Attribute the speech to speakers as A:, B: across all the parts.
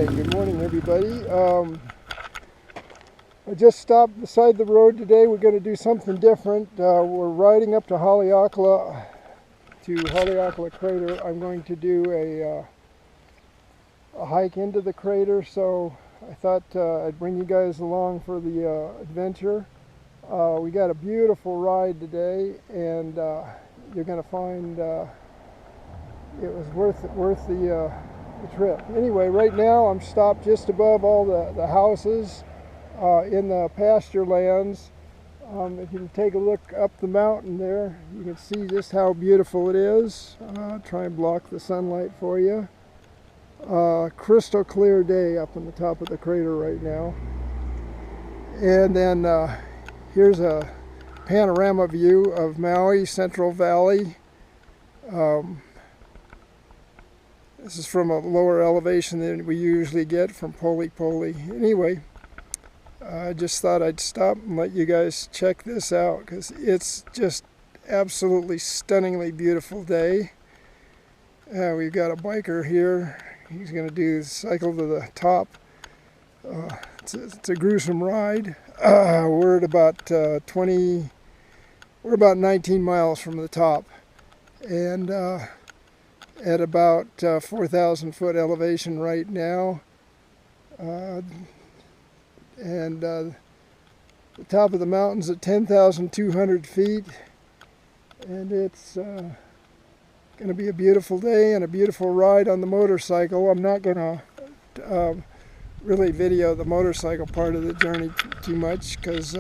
A: Okay, good morning everybody. I just stopped beside the road today. We're going to do something different. We're riding up to Haleakala, Haleakala Crater. I'm going to do a hike into the crater, so I thought I'd bring you guys along for the adventure. We got a beautiful ride today, and you're going to find it was worth the trip. Anyway, right now I'm stopped just above all the houses in the pasture lands. If you take a look up the mountain there, you can see just how beautiful it is. Try and block the sunlight for you. Crystal clear day up on the top of the crater right now. And then here's a panorama view of Maui, Central Valley. This is from a lower elevation than we usually get from Poli Poli. Anyway, I just thought I'd stop and let you guys check this out because it's just absolutely stunningly beautiful day. We've got a biker here. He's going to do the cycle to the top. It's a gruesome ride. We're at about 19 miles from the top, and at about 4,000 foot elevation right now. The top of the mountain's at 10,200 feet, and it's going to be a beautiful day and a beautiful ride on the motorcycle. I'm not going to really video the motorcycle part of the journey too much because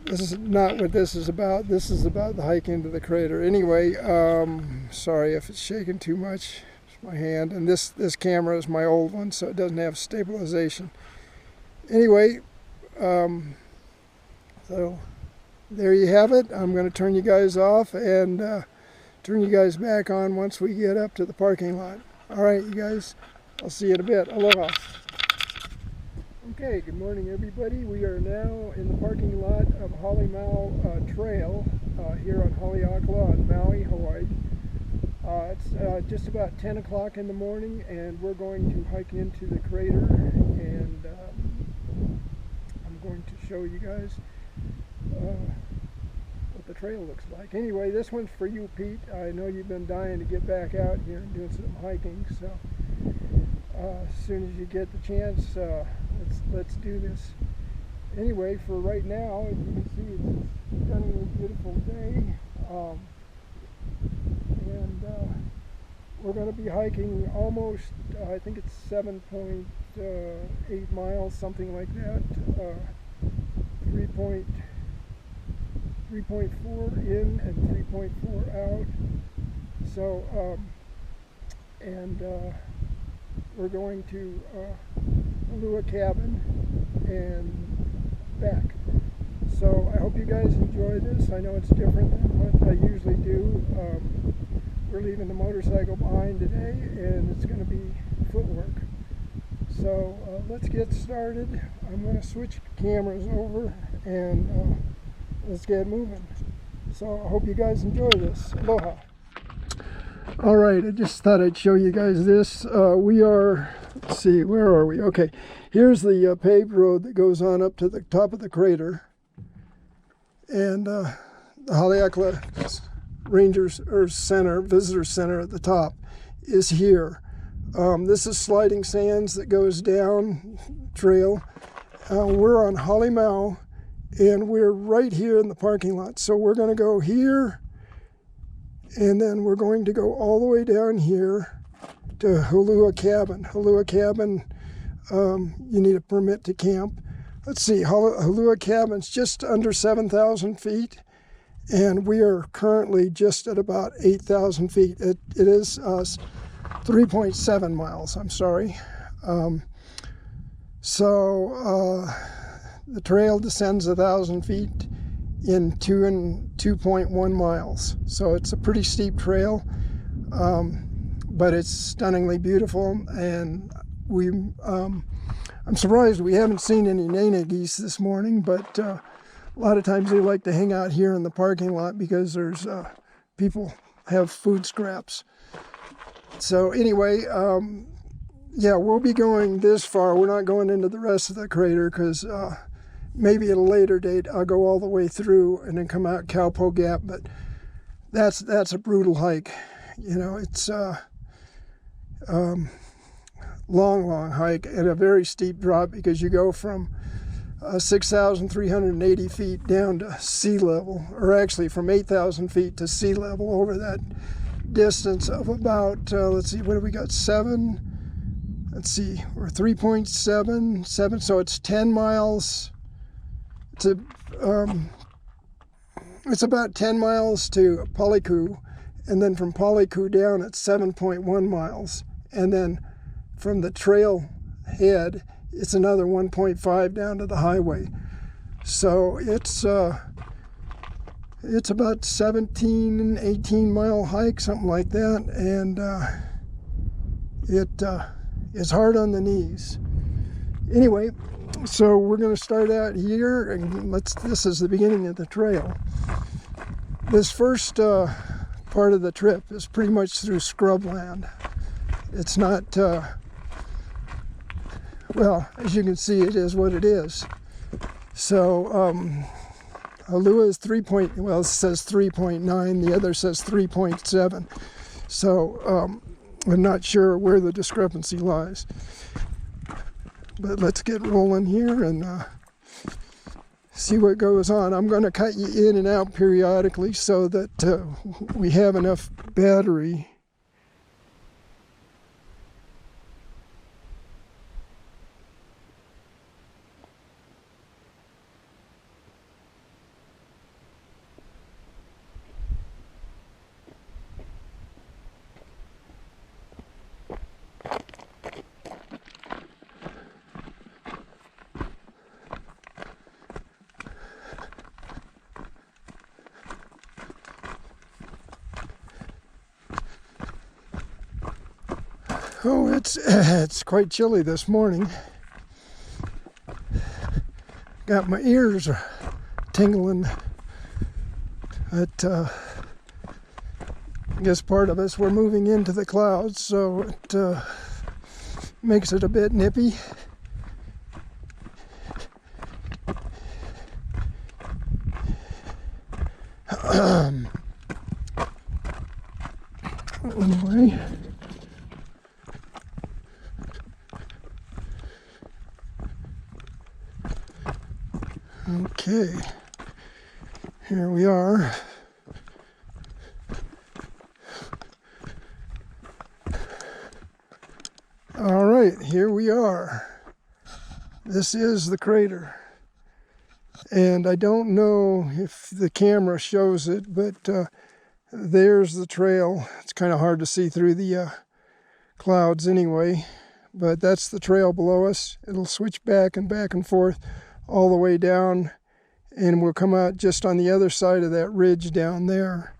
A: this is not what this is about. This is about the hike into the crater. Anyway, sorry if it's shaking too much. It's my hand, and this camera is my old one, so it doesn't have stabilization. Anyway, so there you have it. I'm going to turn you guys off and turn you guys back on once we get up to the parking lot. All right, you guys. I'll see you in a bit. Aloha. Okay, good morning everybody. We are now in the parking lot of Halemau Trail here on Haleakala on Maui, Hawaii. It's just about 10 o'clock in the morning, and we're going to hike into the crater, and I'm going to show you guys what the trail looks like. Anyway, this one's for you, Pete. I know you've been dying to get back out here and doing some hiking, so as soon as you get the chance, let's do this. Anyway, for right now, as you can see, it's a stunningly beautiful day, and we're going to be hiking almost, I think it's 7.8 miles, something like that, 3.4 in and 3.4 out. So, we're going to Lua Cabin and back. So I hope you guys enjoy this. I know it's different than what I usually do. We're leaving the motorcycle behind today, and it's going to be footwork. So let's get started. I'm going to switch cameras over, and let's get moving. So I hope you guys enjoy this. Aloha. All right, I just thought I'd show you guys this. We are, let's see, where are we? Okay, here's the paved road that goes on up to the top of the crater. And the Haleakala Rangers or Center, Visitor Center at the top is here. This is sliding sands that goes down trail. We're on Halemau, and we're right here in the parking lot. So we're going to go here, and then we're going to go all the way down here to Hulua Cabin. Hulua Cabin, you need a permit to camp. Let's see, Hulua Cabin's just under 7,000 feet, and we are currently just at about 8,000 feet. It is 3.7 miles, I'm sorry. The trail descends 1,000 feet in 2.1 miles. So it's a pretty steep trail, but it's stunningly beautiful, and I'm surprised we haven't seen any nana geese this morning, but a lot of times they like to hang out here in the parking lot because there's people have food scraps. So anyway, yeah, we'll be going this far. We're not going into the rest of the crater because maybe at a later date I'll go all the way through and then come out Cowpo Gap. But that's a brutal hike. You know, it's long hike and a very steep drop because you go from 6,380 feet down to sea level, or actually from 8,000 feet to sea level over that distance of about, let's see, what have we got, let's see, we're 3.77, so it's 10 miles to, it's about 10 miles to Poliku, and then from Poliku down it's 7.1 miles, and then from the trail head it's another 1.5 down to the highway. So it's about 17, 18 mile hike, something like that, and it's hard on the knees. Anyway, so we're going to start out here, and this is the beginning of the trail. This first part of the trip is pretty much through scrubland. It's not well, as you can see, it is what it is. So Alua is well, it says 3.9, the other says 3.7. So I'm not sure where the discrepancy lies. But let's get rolling here and see what goes on. I'm going to cut you in and out periodically so that we have enough battery. Oh, it's quite chilly this morning. Got my ears tingling. But I guess part of us, we're moving into the clouds, so it makes it a bit nippy. Anyway. Okay, here we are. All right, here we are. This is the crater. And I don't know if the camera shows it, but there's the trail. It's kind of hard to see through the clouds anyway, but that's the trail below us. It'll switch back and forth all the way down, and we'll come out just on the other side of that ridge down there.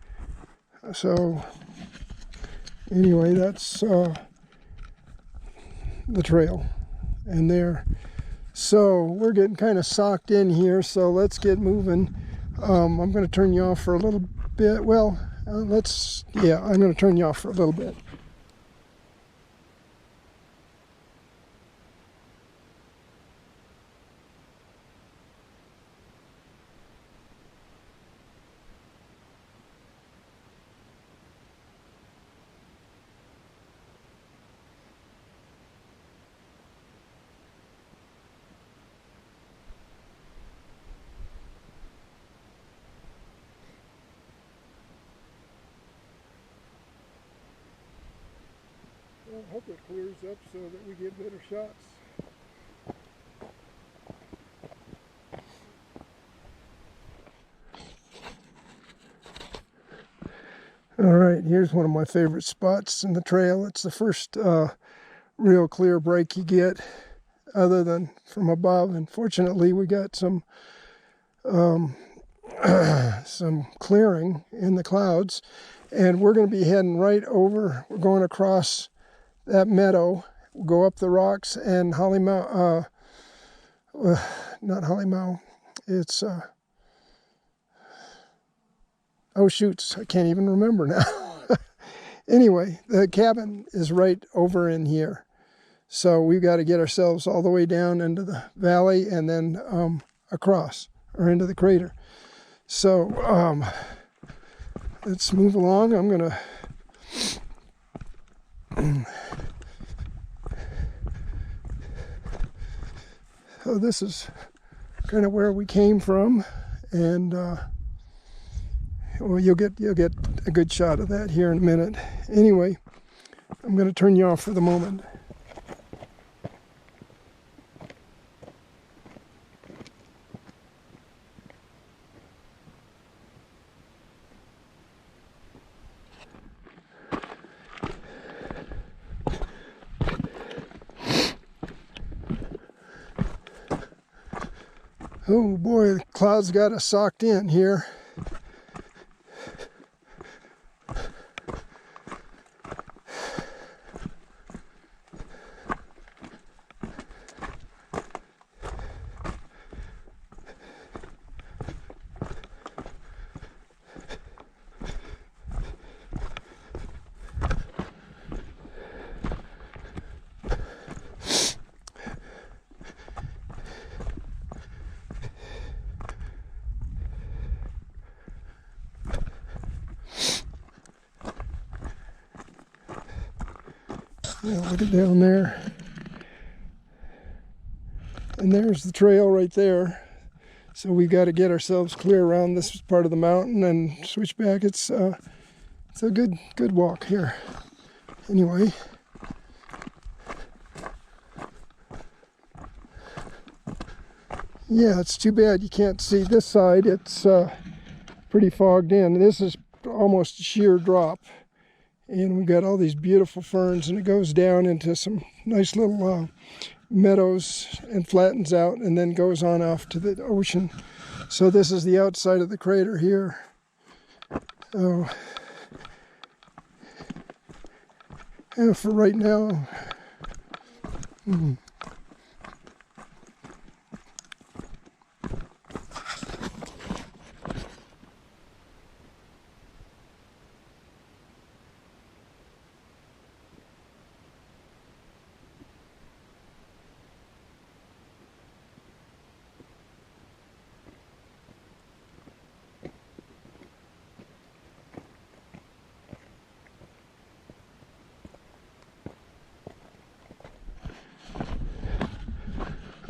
A: So anyway, that's the trail and there. So we're getting kind of socked in here, so let's get moving. I'm going to turn you off for a little bit. Well, I'm going to turn you off for a little bit. I hope it clears up so that we get better shots. All right, here's one of my favorite spots in the trail. It's the first real clear break you get other than from above. And fortunately, we got some clearing in the clouds. And we're going to be heading right over. We're going across that meadow. We'll go up the rocks and Halemau, not Halemau, it's, oh shoots, I can't even remember now. Anyway, the cabin is right over in here. So we've got to get ourselves all the way down into the valley and then across or into the crater. So let's move along. I'm going to... So this is kind of where we came from, and well, you'll get a good shot of that here in a minute. Anyway, I'm going to turn you off for the moment. Oh boy, the clouds got us socked in here. Yeah, look at down there. And there's the trail right there. So we've got to get ourselves clear around this part of the mountain and switch back. It's a good walk here. Anyway. Yeah, it's too bad you can't see this side. It's pretty fogged in. This is almost a sheer drop. And we've got all these beautiful ferns, and it goes down into some nice little meadows and flattens out and then goes on off to the ocean. So this is the outside of the crater here. So yeah, for right now,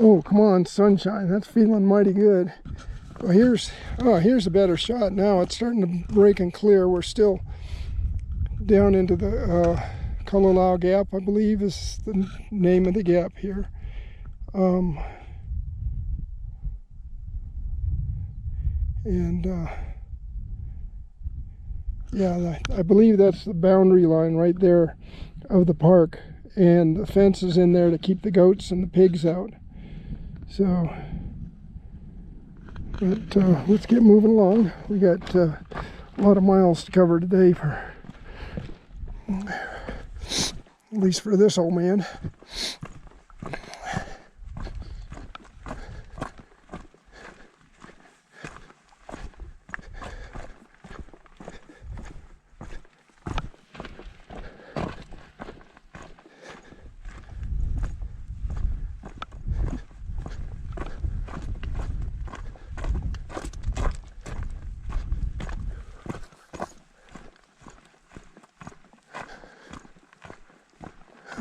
A: oh, come on, sunshine. That's feeling mighty good. Well, here's a better shot now. It's starting to break and clear. We're still down into the Halemau Gap, I believe is the name of the gap here. Yeah, I believe that's the boundary line right there of the park. And the fence is in there to keep the goats and the pigs out. So, but let's get moving along. We got a lot of miles to cover today, at least for this old man.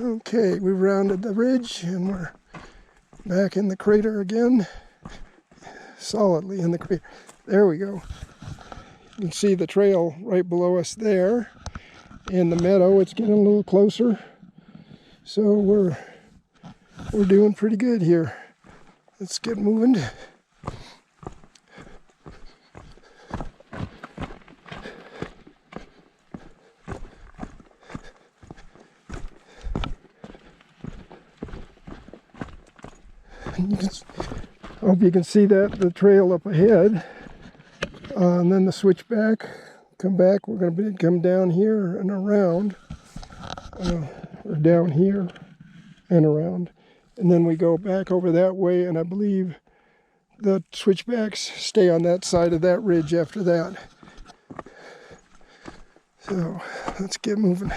A: Okay, we've rounded the ridge and we're back in the crater again. Solidly in the crater. There we go. You can see the trail right below us there. In the meadow, it's getting a little closer. So we're doing pretty good here. Let's get moving. I hope you can see the trail up ahead, and then the switch back, come back. We're going to come down here and around, or down here and around, and then we go back over that way, and I believe the switchbacks stay on that side of that ridge after that. So let's get moving.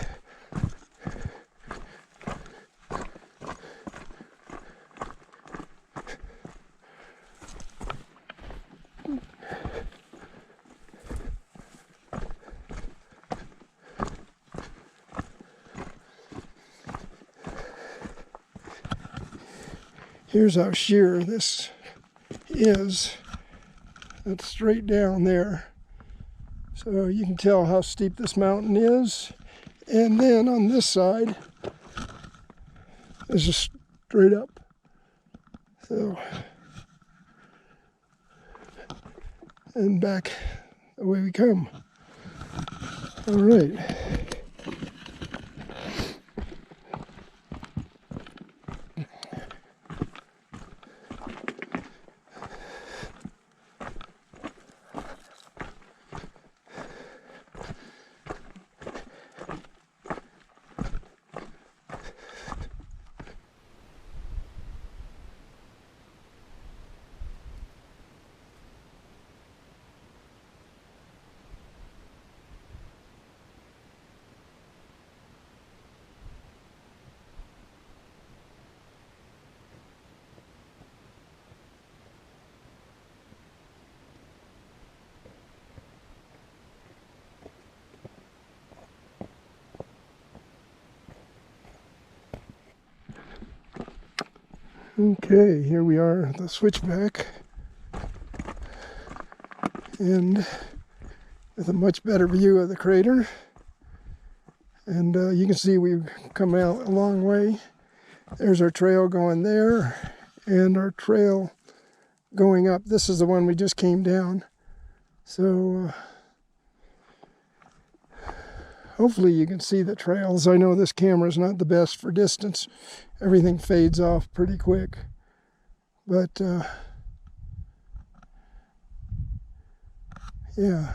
A: Here's how sheer this is. It's straight down there. So you can tell how steep this mountain is. And then on this side, it's just straight up. So, and back the way we come. All right. Okay, here we are at the switchback, and with a much better view of the crater. And you can see we've come out a long way. There's our trail going there, and our trail going up. This is the one we just came down. So hopefully you can see the trails. I know this camera is not the best for distance. Everything fades off pretty quick. But yeah.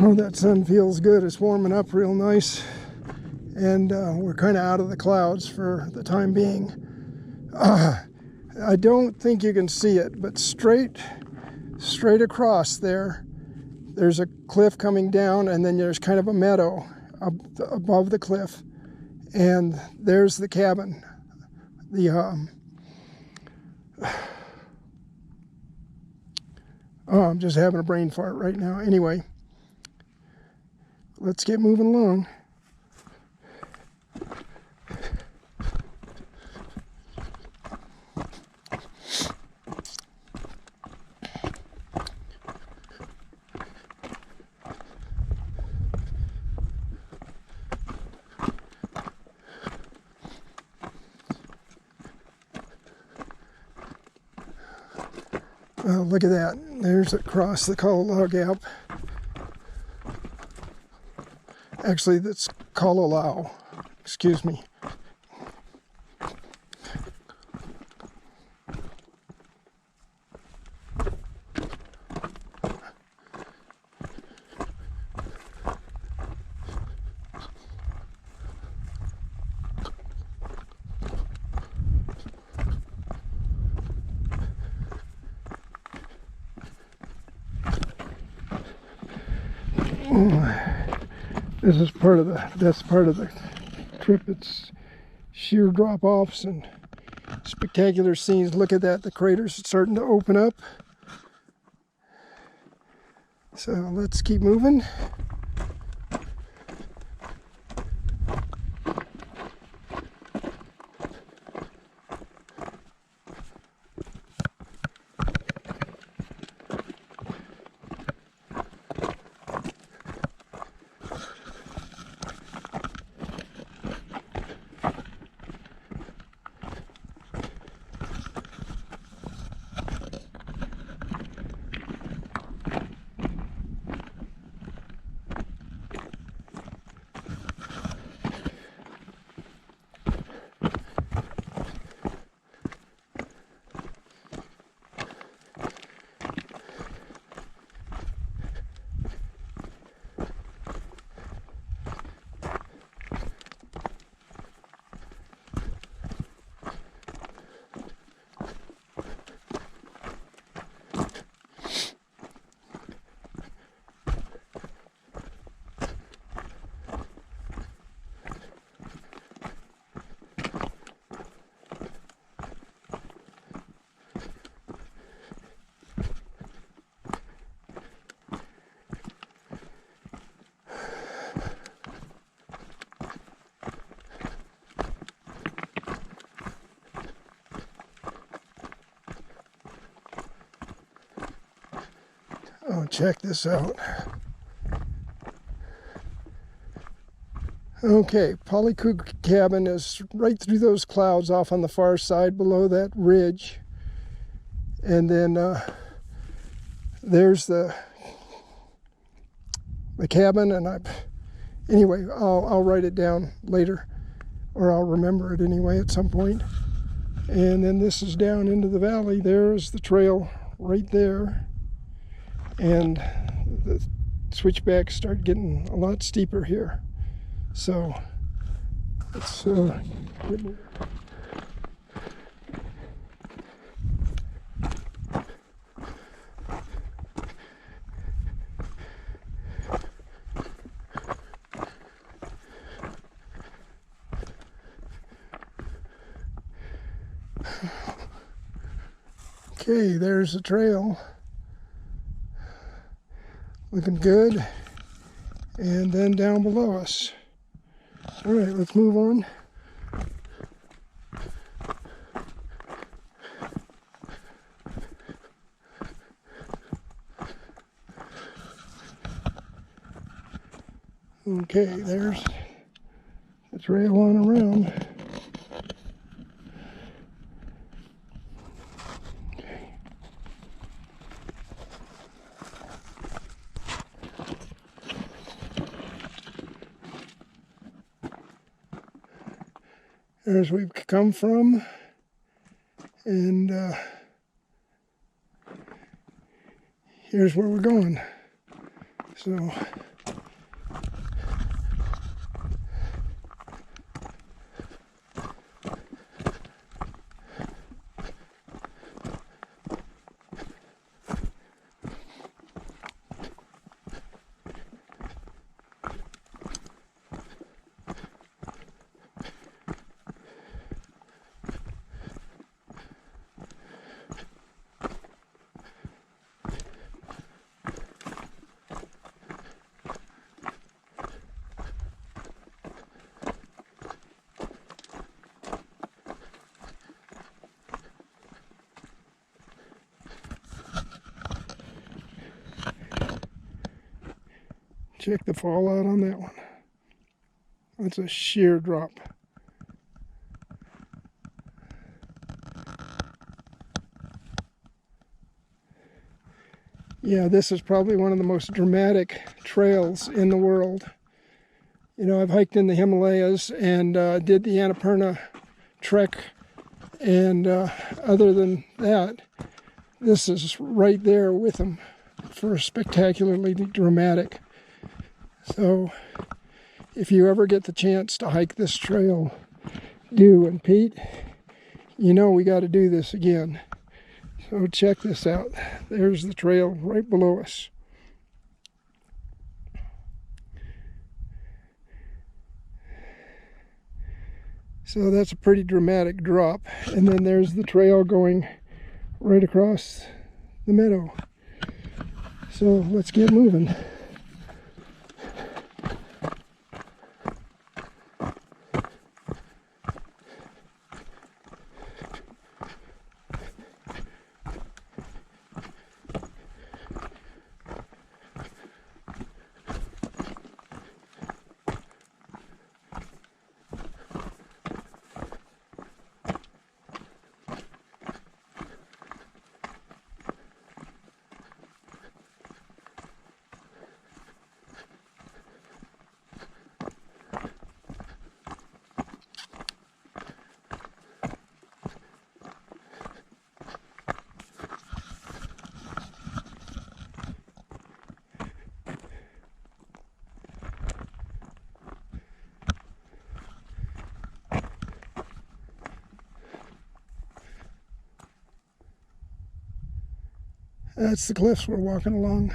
A: Oh, that sun feels good. It's warming up real nice. And we're kind of out of the clouds for the time being. I don't think you can see it, but straight across there's a cliff coming down, and then there's kind of a meadow above the cliff. And there's the cabin. Oh, I'm just having a brain fart right now. Anyway, let's get moving along. Oh, look at that. There's across the Halemau Gap. Actually, that's Halemau. Excuse me. This is part of the trip. It's sheer drop-offs and spectacular scenes. Look at that, the crater's starting to open up. So let's keep moving. check this out. Okay, Polycook Cabin is right through those clouds off on the far side below that ridge. And then there's the cabin, and anyway, I'll write it down later, or I'll remember it anyway at some point. And then this is down into the valley. There's the trail right there. And the switchbacks start getting a lot steeper here. So let's get moving. Okay, there's the trail. Looking good. And then down below us. All right, let's move on. Okay, there's the trail on around. There's where we've come from, and here's where we're going. So check the fallout on that one. That's a sheer drop. Yeah, this is probably one of the most dramatic trails in the world. You know, I've hiked in the Himalayas and did the Annapurna trek, and other than that, this is right there with them for spectacularly dramatic. So if you ever get the chance to hike this trail, do. And Pete, you know we got to do this again. So check this out. There's the trail right below us. So that's a pretty dramatic drop. And then there's the trail going right across the meadow. So let's get moving. That's the cliffs we're walking along.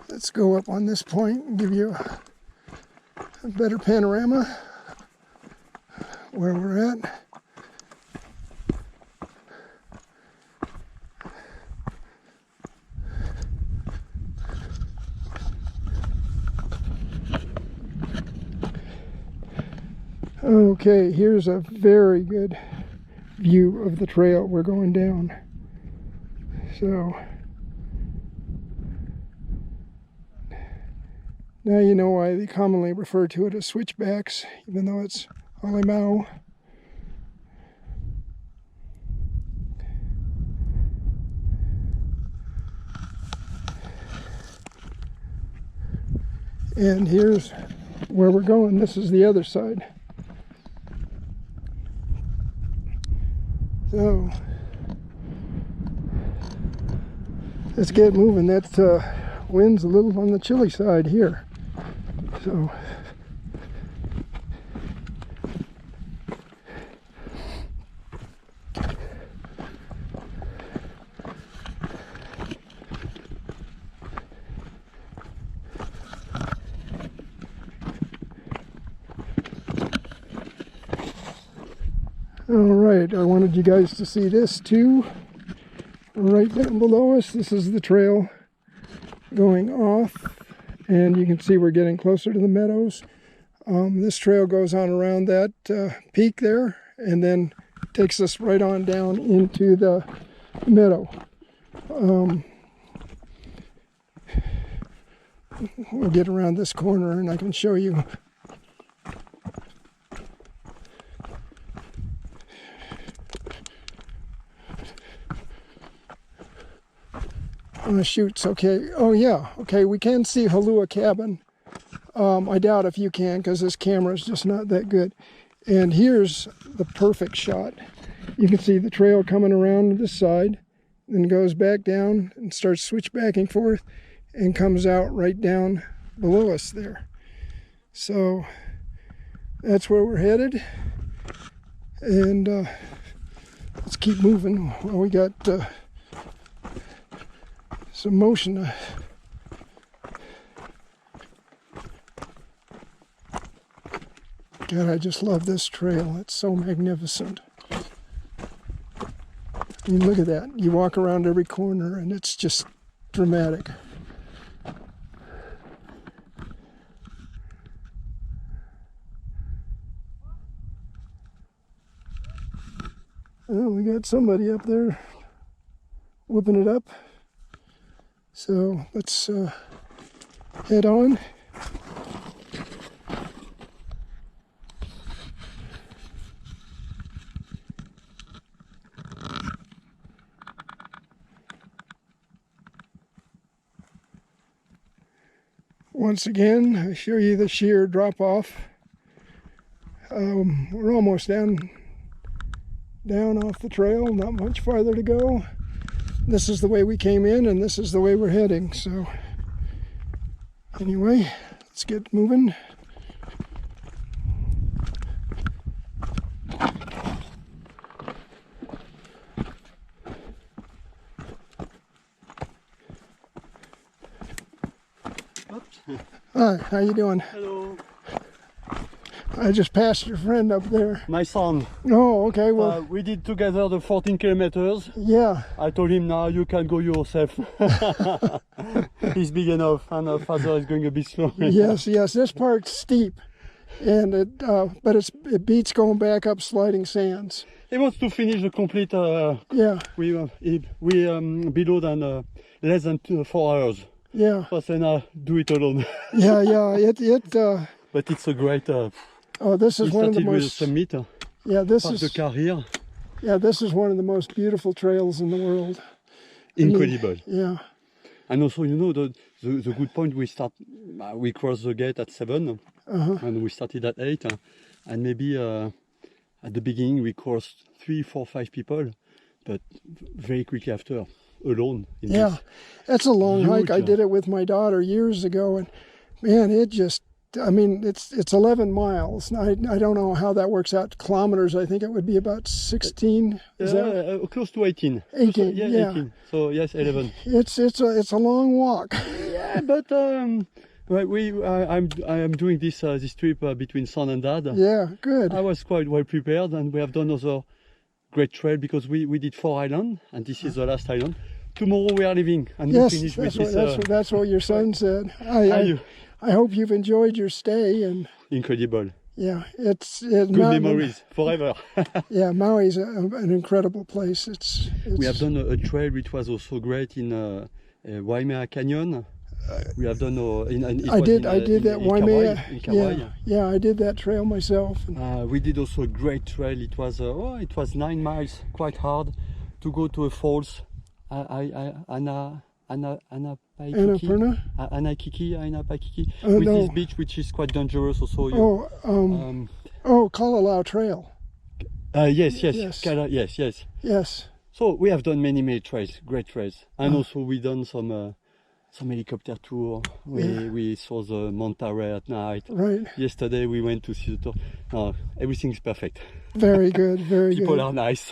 A: Let's go up on this point and give you a better panorama where we're at. Okay, here's a very good view of the trail we're going down. So now you know why they commonly refer to it as switchbacks, even though it's Halemau. And here's where we're going. This is the other side. So let's get moving. That wind's a little on the chilly side here. So all right, I wanted you guys to see this too. Right down below us, this is the trail going off, and you can see we're getting closer to the meadows. This trail goes on around that peak there, and then takes us right on down into the meadow. We'll get around this corner and I can show you. Shoots, okay. Oh yeah, okay, we can see Haleakala cabin. I doubt if you can, because this camera is just not that good. And here's the perfect shot. You can see the trail coming around this side, then goes back down and starts switchbacking forth and comes out right down below us there. So that's where we're headed. And let's keep moving. Well, we got some motion. God, I just love this trail. It's so magnificent. I mean, look at that. You walk around every corner and it's just dramatic. Well, we got somebody up there whooping it up. So let's head on. Once again, I show you the sheer drop off. We're almost down off the trail, not much farther to go. This is the way we came in, and this is the way we're heading. So anyway, let's get moving. Hi, how you doing?
B: Hello.
A: I just passed your friend up there.
B: My son.
A: Oh, okay. Well,
B: we did together the 14 kilometers.
A: Yeah.
B: I told him now you can go yourself. He's big enough, and father is going a bit slow.
A: Yes, yes. This part's steep, and but it beats going back up sliding sands.
B: He wants to finish the complete.
A: Yeah.
B: We below than less than 4 hours.
A: Yeah.
B: But then I do it alone.
A: Yeah, yeah.
B: But it's a great.
A: Oh, this is one of the most.
B: With the summit.
A: Yeah, this
B: is the car here.
A: Yeah, this is one of the most beautiful trails in the world.
B: Incredible.
A: I mean, yeah.
B: And also, you know, the good point. We crossed the gate at 7, and we started at 8, and maybe at the beginning we crossed 3, 4, 5 people, but very quickly after, alone.
A: Yeah, that's a long hike. I did it with my daughter years ago, and man, it just. I mean, it's 11 miles. I don't know how that works out. Kilometers, I think it would be about 16. Is that?
B: Close to 18.
A: 18, yeah.
B: 18. So yes, 11.
A: It's a long walk.
B: Yeah, but I'm doing this trip between son and dad.
A: Yeah, good.
B: I was quite well prepared, and we have done another great trail because we did 4 islands, and this is the last island. Tomorrow we are leaving, and
A: yes,
B: we finish
A: that's
B: with this.
A: That's what your son said. I hope you've enjoyed your stay. And
B: incredible.
A: Yeah,
B: Good memories forever.
A: Yeah, Maui's an incredible place. It's
B: We have done a trail which was also great in Waimea Canyon. We have done
A: I did that Waimea.
B: In Kauai.
A: Yeah, I did that trail myself.
B: We did also a great trail. It was 9 miles, quite hard, to go to a falls. Anapaikiki, with this beach which is quite dangerous also.
A: Kalalau Trail.
B: Yes.
A: Yes.
B: So we have done many trails, great trails, and also we done some helicopter tour. We saw the Monterey at night.
A: Right.
B: Yesterday we went to see the tour. Everything's perfect.
A: Very good.
B: People are nice.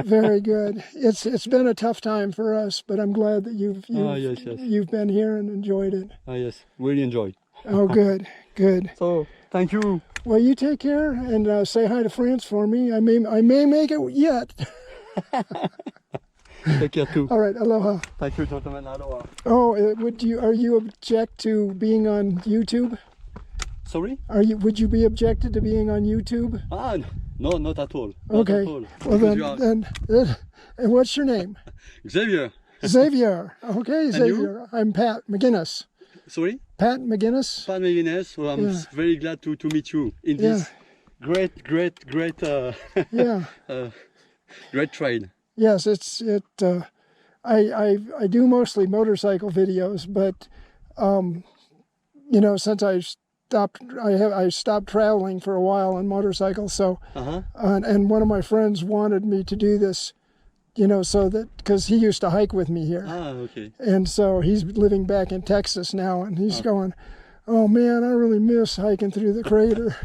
A: Very good. It's been a tough time for us, but I'm glad that you've been here and enjoyed it.
B: Yes, really enjoyed.
A: Oh, good.
B: So thank you.
A: Well, you take care and say hi to France for me. I may make it yet.
B: Take care too.
A: All right, aloha.
B: Thank you, gentlemen. Aloha.
A: Oh, are you object to being on YouTube?
B: Sorry?
A: Would you be objected to being on YouTube?
B: No, not at all.
A: Okay. Well then, and what's your name?
B: Xavier.
A: Xavier. Okay, Xavier. I'm Pat McGinnis.
B: Sorry?
A: Pat McGinnis.
B: Pat McGinnis. So I'm very glad to meet you in this great great trail.
A: Yes, I do mostly motorcycle videos, but since I stopped traveling for a while on motorcycles, so and one of my friends wanted me to do this, so that because he used to hike with me here.
B: Okay.
A: And so he's living back in Texas now, and he's going, "Oh man, I really miss hiking through the crater."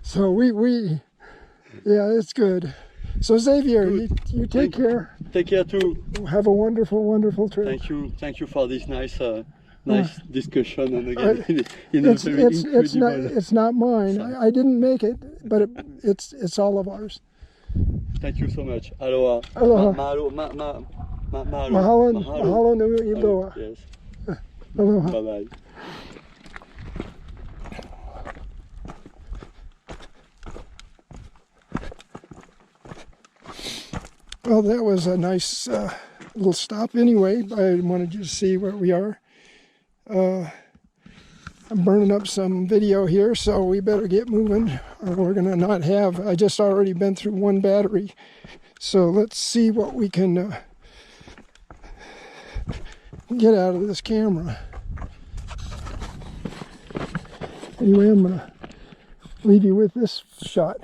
A: So it's good. So Xavier, you take care.
B: Take care too.
A: Have a wonderful trip.
B: Thank you for this nice discussion. And again,
A: it's not mine. I didn't make it, but it's all of ours.
B: Thank you so much. Aloha.
A: Aloha.
B: Mahalo
A: nui iloha.
B: Yes.
A: Aloha.
B: Bye bye.
A: Well, that was a nice little stop anyway. I wanted you to see where we are. I'm burning up some video here, so we better get moving or we're going to not have... I just already been through one battery. So let's see what we can get out of this camera. Anyway, I'm going to leave you with this shot.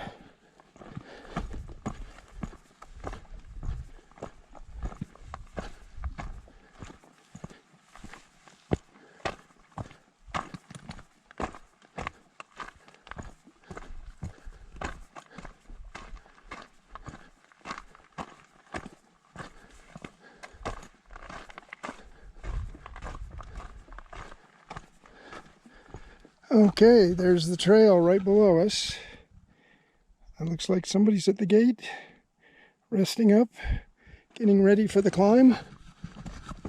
A: Okay, there's the trail right below us. It looks like somebody's at the gate, resting up, getting ready for the climb.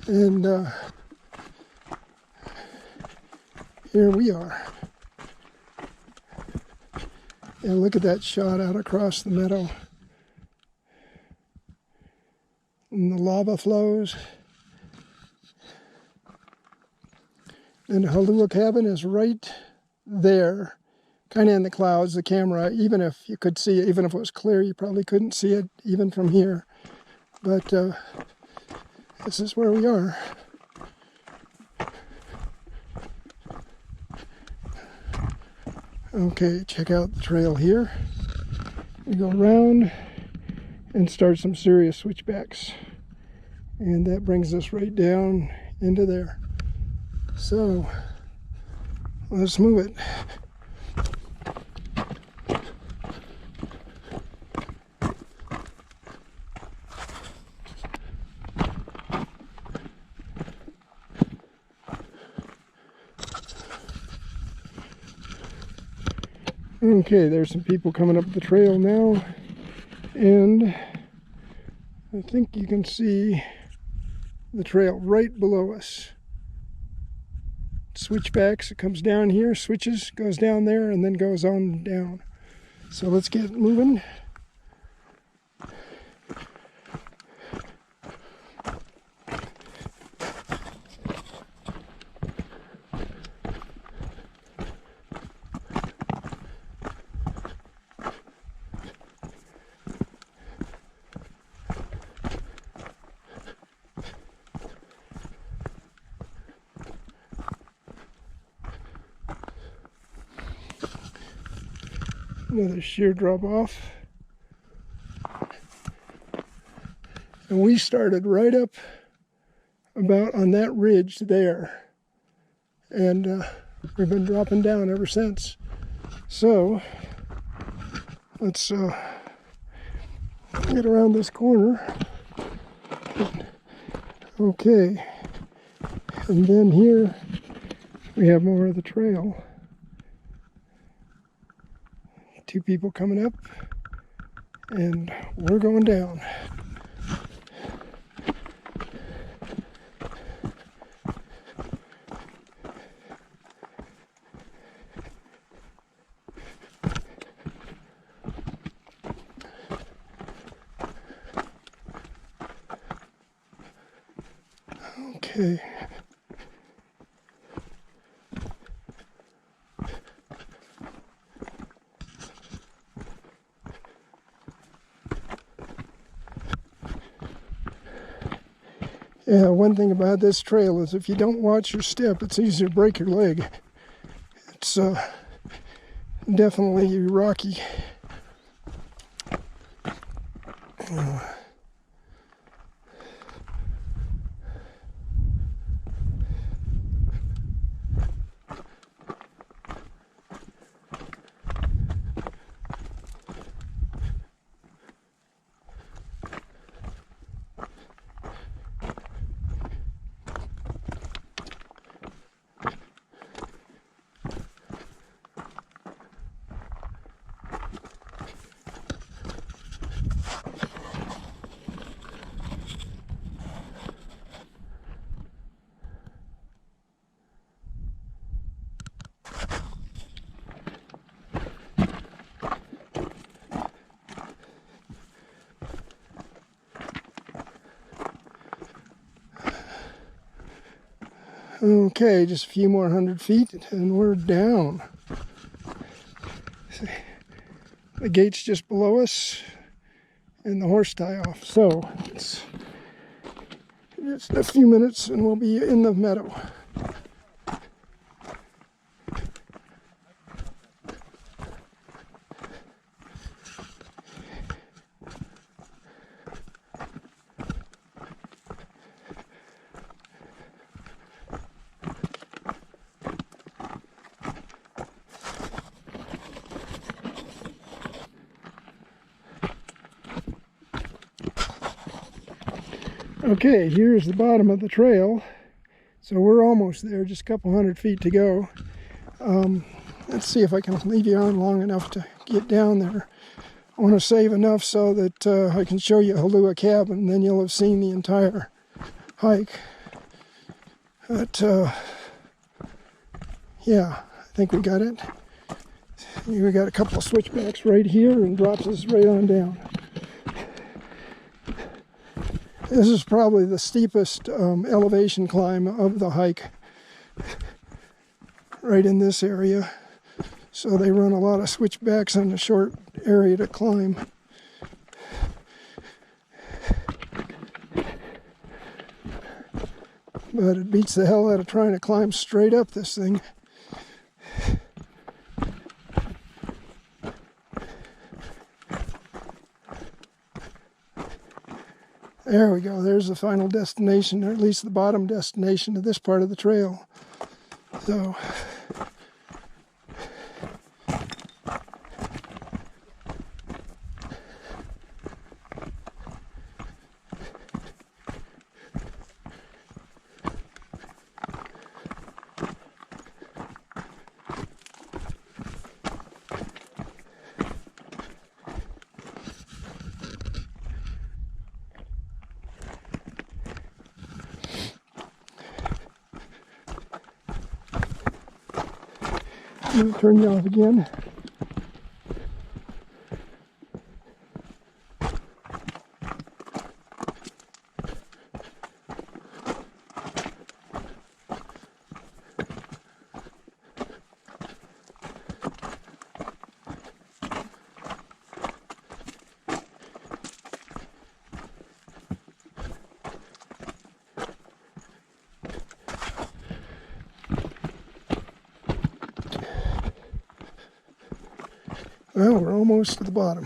A: And here we are. And look at that shot out across the meadow. And the lava flows. And the Halua cabin is right there, kind of in the clouds. The camera, even if you could see it, even if it was clear, you probably couldn't see it even from here. But this is where we are. Okay, check out the trail here. We go around and start some serious switchbacks. And that brings us right down into there. So, let's move it. Okay, there's some people coming up the trail now, and I think you can see the trail right below us. switchbacks. It comes down here, switches, goes down there, and then goes on down. So let's get moving. Another sheer drop off. And we started right up about on that ridge there. And we've been dropping down ever since. So let's get around this corner. Okay. And then here we have more of the trail. Two people coming up, and we're going down. Okay. Yeah, one thing about this trail is if you don't watch your step, it's easy to break your leg. It's definitely rocky. Okay, just a few more 100 feet and we're down. The gate's just below us and the horse tie off. So it's just a few minutes and we'll be in the meadow. Okay, here's the bottom of the trail. So we're almost there, just a couple 100 feet to go. Let's see if I can leave you on long enough to get down there. I want to save enough so that I can show you Halua Cabin, and then you'll have seen the entire hike. But yeah, I think we got it. We got a couple of switchbacks right here and drops us right on down. This is probably the steepest elevation climb of the hike, right in this area. So they run a lot of switchbacks on a short area to climb. But it beats the hell out of trying to climb straight up this thing. There we go, there's the final destination, or at least the bottom destination of this part of the trail. So, I'm going to turn you off again. Well, we're almost to the bottom.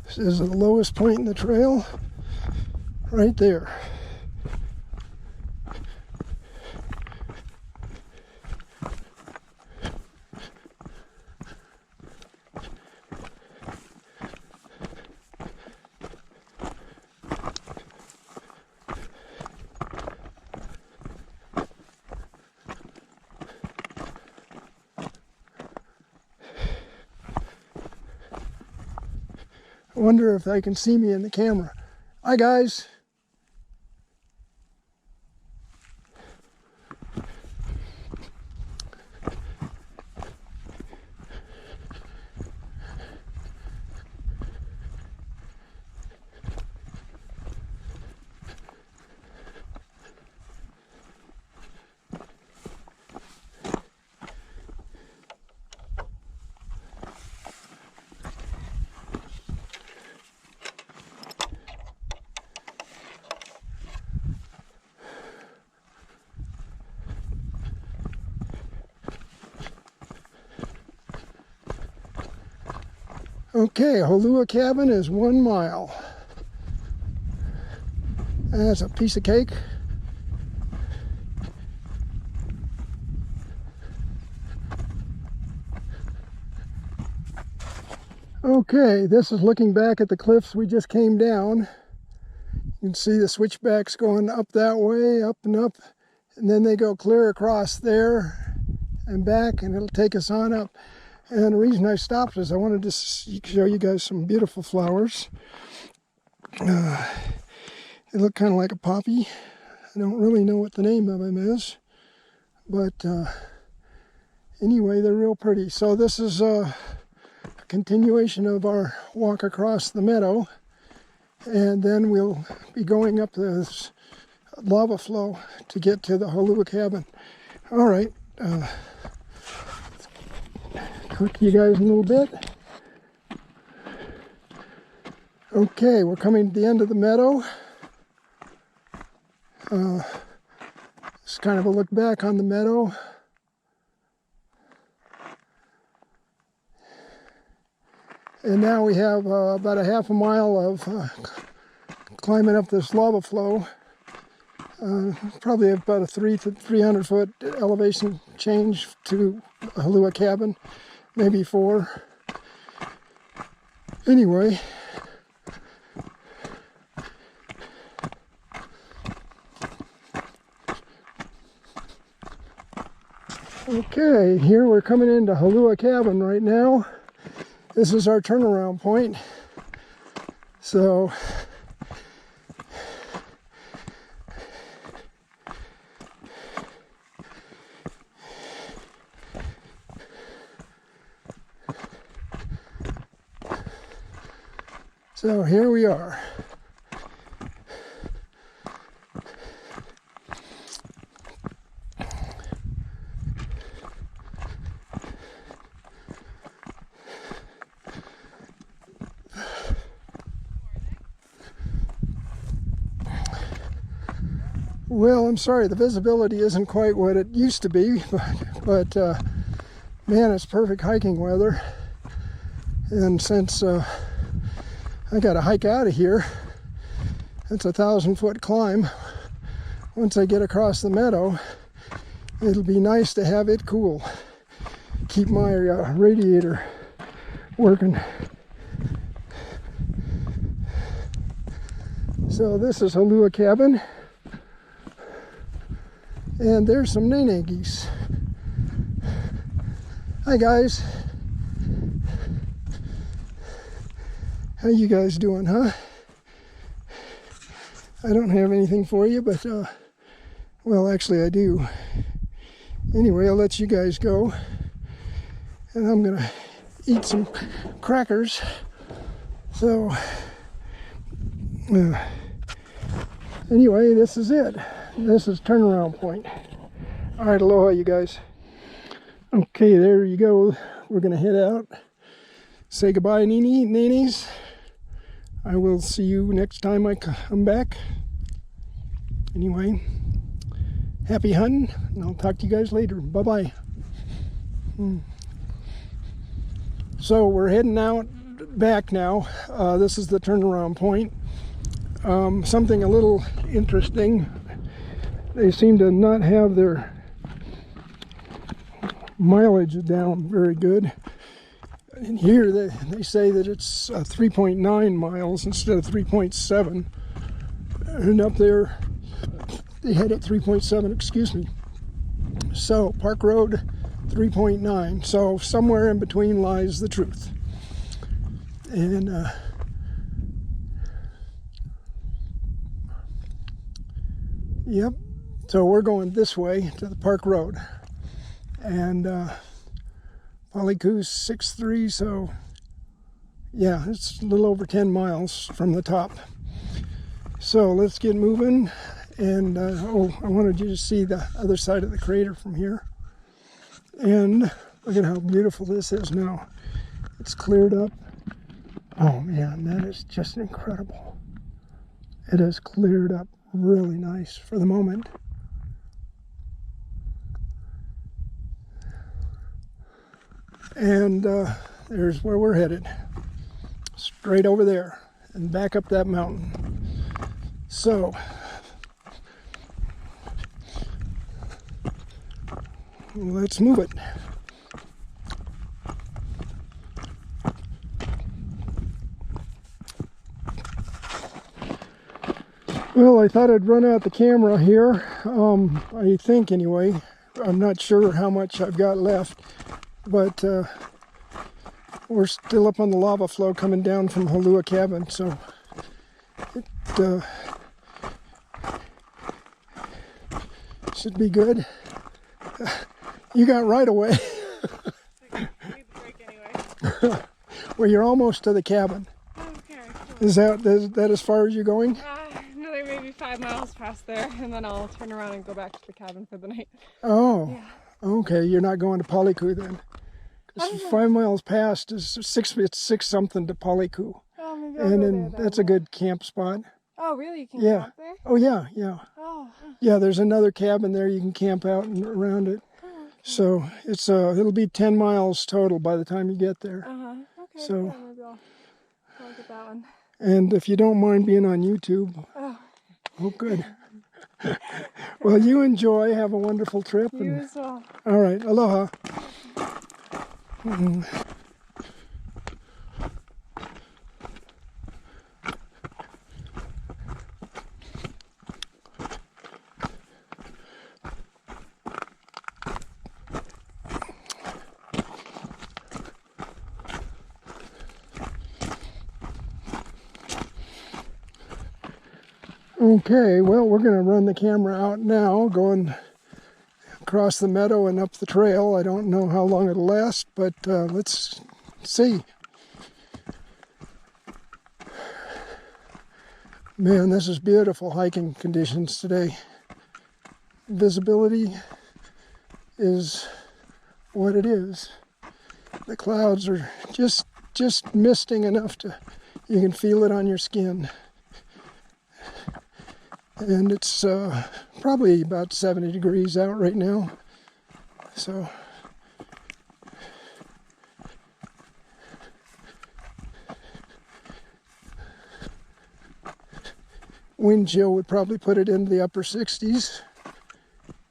A: This is the lowest point in the trail, right there. I wonder if they can see me in the camera. Hi guys. Okay, Holua Cabin is 1 mile. That's a piece of cake. Okay, this is looking back at the cliffs we just came down. You can see the switchbacks going up that way, up and up, and then they go clear across there and back, and it'll take us on up. And the reason I stopped is I wanted to show you guys some beautiful flowers. They look kind of like a poppy. I don't really know what the name of them is, but anyway, they're real pretty. So this is a continuation of our walk across the meadow, and then we'll be going up this lava flow to get to the Holua Cabin. All right. Cook you guys a little bit. Okay, we're coming to the end of the meadow. It's kind of a look back on the meadow. And now we have about a half a mile of climbing up this lava flow. Probably about a 300 foot elevation change to a Halua cabin, maybe 4. Anyway, okay, here we're coming into Halua cabin right now. This is our turnaround point. So here we are. Well, I'm sorry, the visibility isn't quite what it used to be, but man, it's perfect hiking weather. And since I got to hike out of here, it's a 1,000-foot climb. Once I get across the meadow, it'll be nice to have it cool. Keep my radiator working. So this is Halua cabin. And there's some nene geese. Hi guys. How you guys doing, huh? I don't have anything for you, but well, actually I do. Anyway, I'll let you guys go. And I'm gonna eat some crackers. So anyway, this is it. This is turnaround point. All right, aloha, you guys. Okay, there you go. We're gonna head out. Say goodbye, nenes. I will see you next time I come back. Anyway, happy hunting, and I'll talk to you guys later. Bye-bye. So we're heading out back now. This is the turnaround point. Something a little interesting. They seem to not have their mileage down very good. And here they say that it's 3.9 miles instead of 3.7. And up there, they had it 3.7, excuse me. So, Park Road, 3.9. So, somewhere in between lies the truth. And yep. So we're going this way to the Park Road, and Palikou's 6.3, so yeah, it's a little over 10 miles from the top. So let's get moving, and oh, I wanted you to see the other side of the crater from here. And look at how beautiful this is now. It's cleared up. Oh man, that is just incredible. It has cleared up really nice for the moment. And there's where we're headed, straight over there and back up that mountain. So let's move it. Well, I thought I'd run out the camera here. I think anyway. I'm not sure how much I've got left. But we're still up on the lava flow coming down from Halua cabin, so it should be good. You got right away.
C: I need the break anyway.
A: Well, you're almost to the cabin.
C: Okay.
A: Is that as far as you're going?
C: Another maybe 5 miles past there, and then I'll turn around and go back to the cabin for the night.
A: Oh,
C: yeah.
A: Okay. You're not going to Palikou then? 5 miles past is 6 something to Palikou.
C: Oh, maybe I'll
A: And
C: go
A: then
C: there,
A: that's a good camp spot.
C: Oh, really? You can
A: Yeah.
C: camp there?
A: Oh, yeah.
C: Oh.
A: Yeah, there's another cabin there. You can camp out and around it.
C: Oh, okay.
A: So it's it'll be 10 miles total by the time you get there.
C: Okay.
A: So-
C: Yeah, maybe I'll get that one.
A: And if you don't mind being on YouTube,
C: Oh.
A: oh good. Well, you enjoy. Have a wonderful trip.
C: You as well.
A: All right. Aloha. Okay, well, we're going to run the camera out now, going across the meadow and up the trail. I don't know how long it'll last, but let's see. Man, this is beautiful hiking conditions today. Visibility is what it is. The clouds are just misting enough to, you can feel it on your skin. And it's probably about 70 degrees out right now. So wind chill would probably put it into the upper 60s.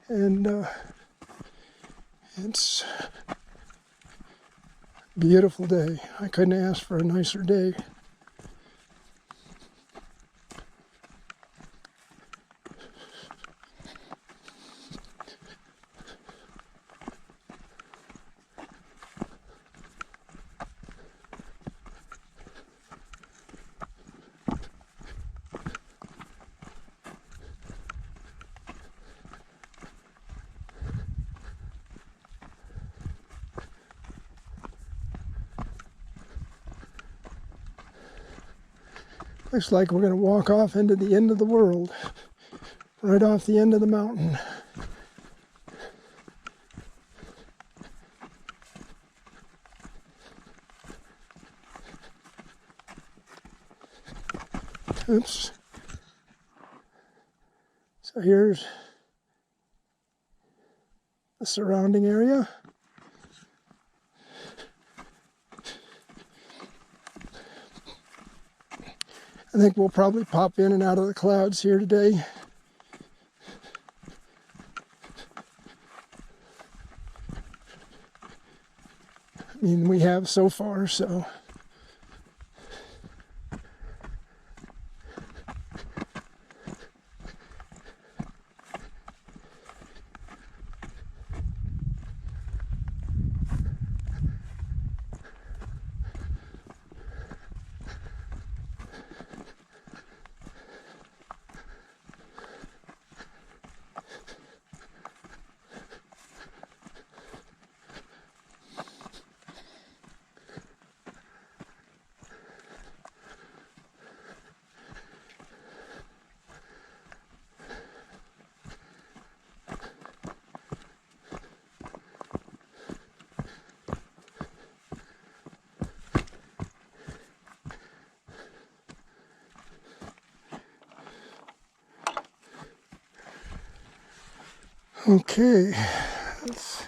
A: And it's a beautiful day. I couldn't ask for a nicer day. Looks like we're going to walk off into the end of the world, right off the end of the mountain. Oops. So here's the surrounding area. I think we'll probably pop in and out of the clouds here today. I mean, we have so far, so. Okay, let's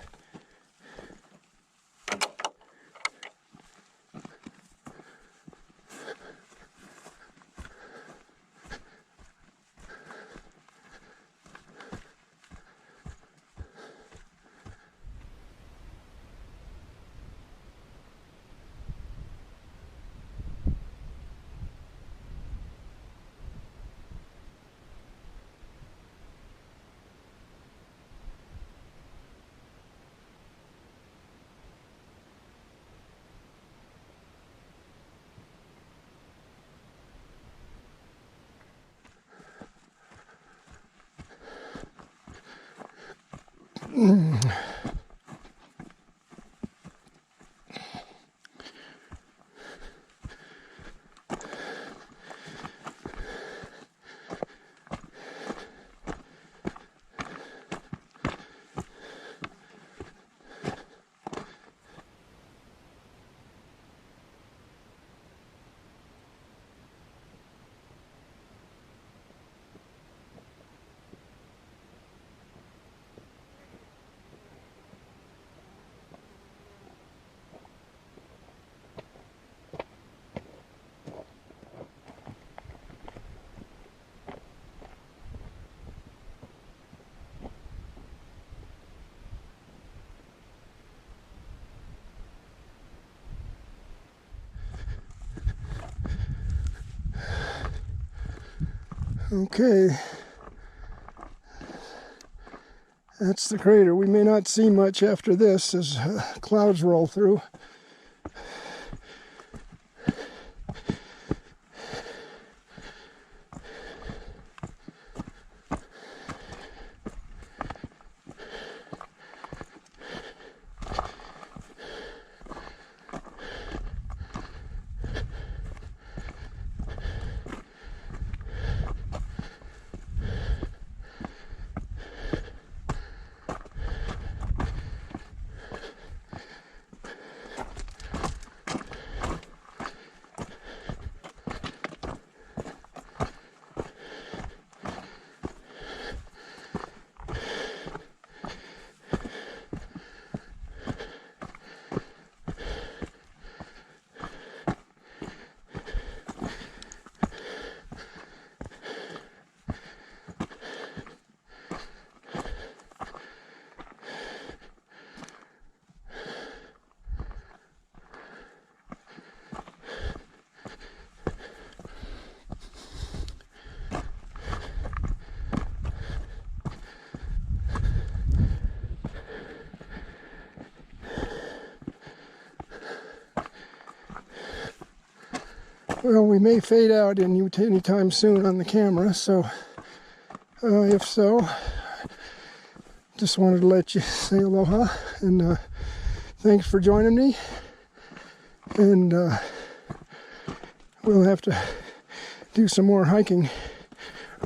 A: Okay, that's the crater. We may not see much after this as clouds roll through. Well, we may fade out anytime soon on the camera, so if so, just wanted to let you say aloha, and thanks for joining me, and we'll have to do some more hiking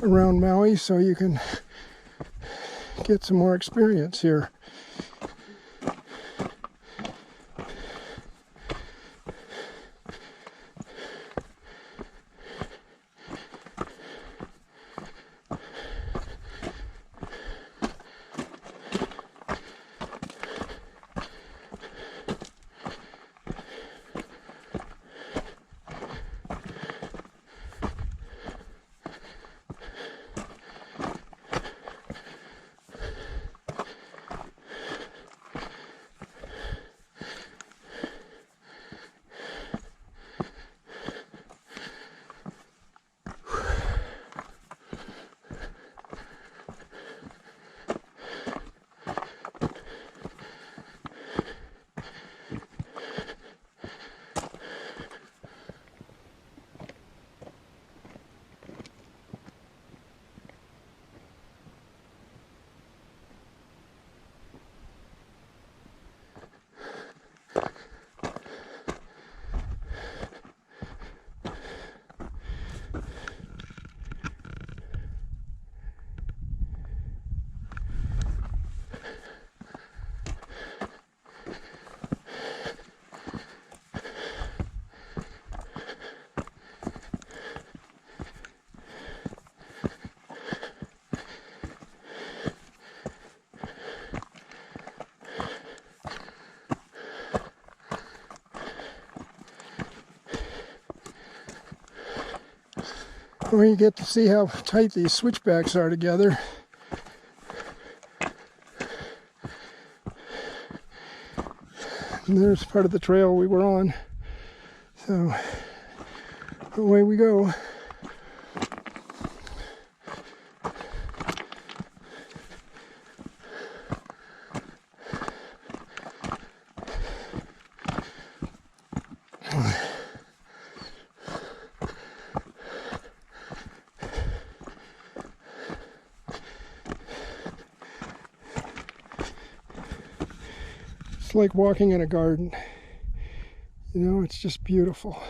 A: around Maui so you can get some more experience here. Well, you get to see how tight these switchbacks are together. And there's part of the trail we were on. So away we go. It's like walking in a garden. You know, it's just beautiful.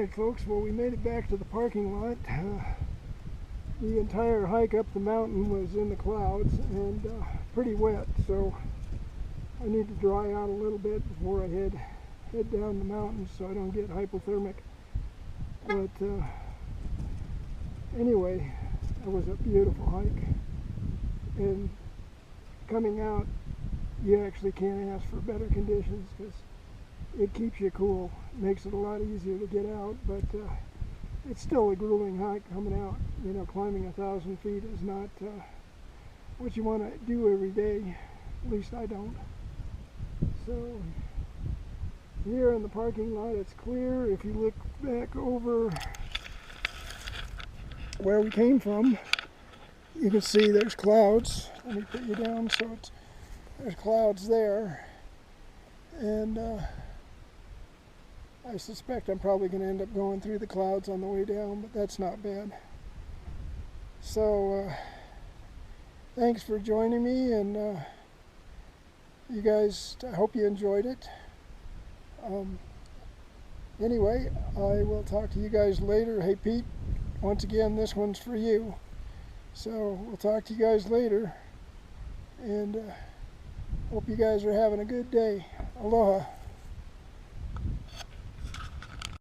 A: Alright folks, well we made it back to the parking lot. The entire hike up the mountain was in the clouds and pretty wet, so I need to dry out a little bit before I head down the mountain so I don't get hypothermic. But anyway, it was a beautiful hike, and coming out you actually can't ask for better conditions because it keeps you cool, makes it a lot easier to get out, but it's still a grueling hike coming out. You know, climbing 1,000 feet is not what you want to do every day, at least I don't. So here in the parking lot it's clear. If you look back over where we came from, you can see there's clouds. Let me put you down so there's clouds there, and I suspect I'm probably going to end up going through the clouds on the way down, but that's not bad. So thanks for joining me, and you guys, I hope you enjoyed it. Anyway, I will talk to you guys later. Hey Pete, once again this one's for you. So we'll talk to you guys later, and hope you guys are having a good day. Aloha.